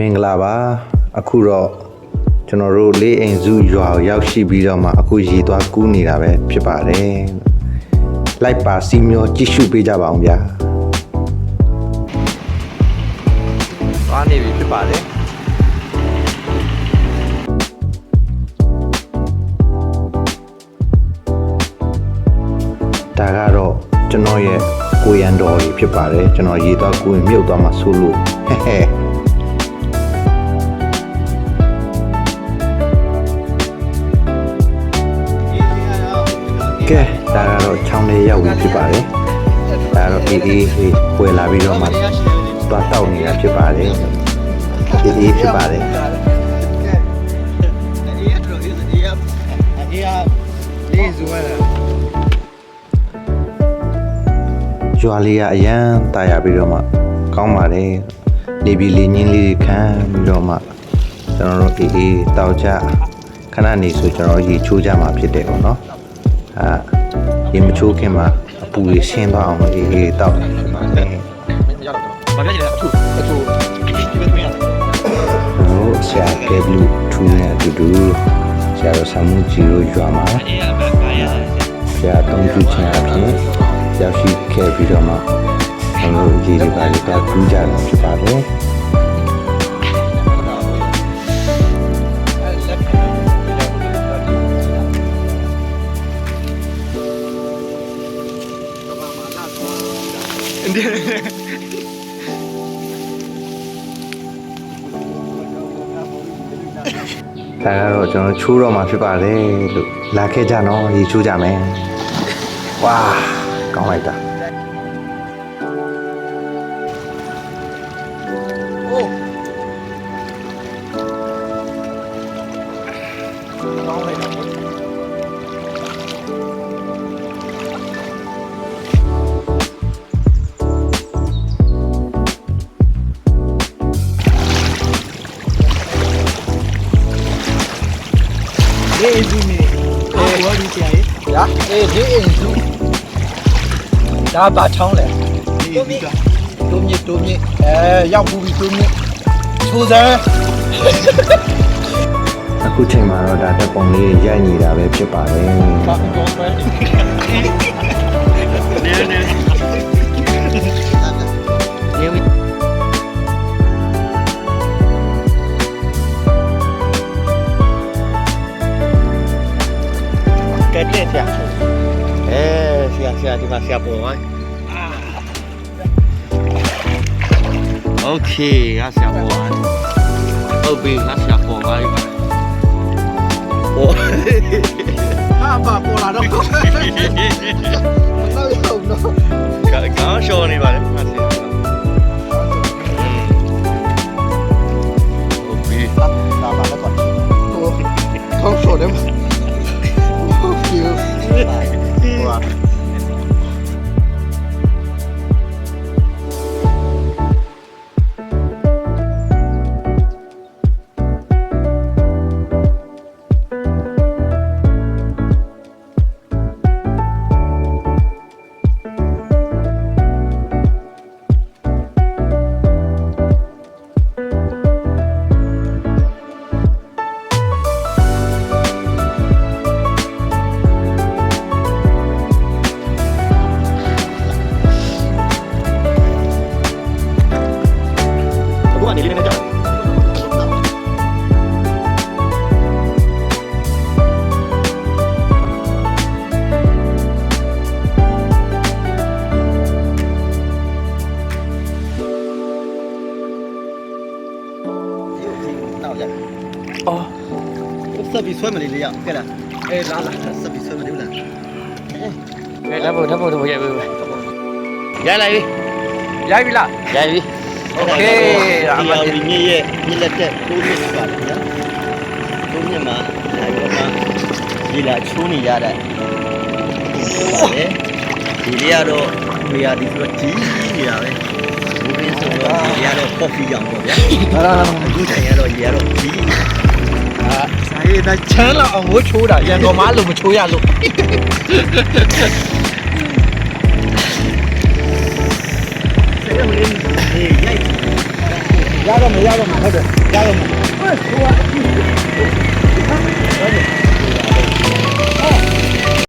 မင်္ဂလာပါအခုတော့ကျွန်တော်တို့လေးအိမ်စုရွာရောက်ရှိပြီးတော့မှအခုရေသွားကူးနေတာပဲဖြစ်ပါတယ်လိုက်ပါစီမျောကြည့်ရှုပေးကြပါအောင်ဗျာသွားနေပြီဖြစ်ပါတယ်ဒါကတော့ကျွန်တော်ရဲ့ကိုရန်တော်ကြီးဖြစ်ပါတယ်ကျွန်တော်ရေသွားကူးရင်မြုပ်သွားမှဆိုလို့ဟဲ့ဟဲ့ကဲဒါကတော့ချောင်းလေးရောက်ပြီဖြစ်ပါတယ်ဒါကတော့အေးဝယ်လာပြီးတော့မှသွားတောက်နေတာဖြစ်ပါတယ်အေးဖြစ်ပါတယ်ရွာလေးကအရန်တာယာပြီးတော့မှကောင်းပါတယ်နေပြီးလေးညင်းလေးခံပြီးတော့မှကျွန်တော်တို့အေးတောက်ကြခဏနေဆိုကျွန်တော်ရေချိုးကြမှာဖြစ်တယ်ပေါ့နော်ရေမချိုးခင်မှာအပူလေးရှင်းသွားအောင်လို့အေးတောက်နေပါတယ်ဘာဖြစ်လဲအထူးဆရာကဲဘလူးထူနေအတူဆရာတို့ဆမှုကြီးတို့ရွာမှာဆရာတောင်းထူချင်အဖြစ်ရောက်ရှိခဲ့ပြီးတော့မှကျွန်တော်တို့ရေတွေပါလေးတာကူးကြတာဖြစ်ပါတယ်ဒါကတော့ကျွန်တော်ချိုးတော့မှာဖြစ်ပါတယ်လို့လာခဲ့ကြနော်ရေချိုးကြမယ်ဝါကောင်းလိုက်တာအိုးကောင်းလိုက်တာလေးအိမ်စုနေဘောဒီချာရေညာလေးအိမ်စုဒါပါချောင်းလေတိုးမြင့်ရောက်ဘူးပြီတိုးမြင့်ချိုးစမ်းအခုချိန်မှာတော့ဒါတက်ပုံလေးရိုက်နေတာပဲဖြစ်ပါတယ်ဘာကောင်းပဲနေကဲတဲ့ဆရာဆရာဒီမှာဆရာပေါ်ပါโอเคငါဆရာပေါ်ပါဟုတ်ပြီငါဆရာပေါ်ပါပြီပေါ်ဟာပါပေါ်လာတော့မတော့ရောက်တော့ကောင်းရှော်နေပါလေငါဆရာဟုတ်ပြီလာတော့ကောင်းရှော်တယ်ဟုတ်ပြီဟွာဆက်ပြီးဆွဲမလေးလေးရခဲ့လားလာဆက်ပြီးဆွဲမလေးဘူးလားဓာတ်ဖို့ရိုက်ပြီရိုက်လိုက်ပြီရိုက်ပြီလားရိုက်ပြီโอเคအမဒီမြေရဲ့မြေလက်တက်တိုးမြင့်ပါလေနော်တိုးမြင့်မှာဒီလာချိုးနေရတဲ့ဒီလေးကတော့နေရာဒီဆိုဒီနေရာပဲဘုရင်းဆိုတော့ဒီကတော့ coffee ရောင်ပေါ့ဗျာအခုတိုင်ရတော့ဒီကတော့ဒီဆိုင်ဒါချမ်းလာအောင်ကိုချိုးတာရန်ကုန်မှာလို့မချိုးရလို့ဆရာမင်းရိုက် ရတော့မယ်ဟုတ်တယ်ရတော့မယ်ဟိုကအကြည့်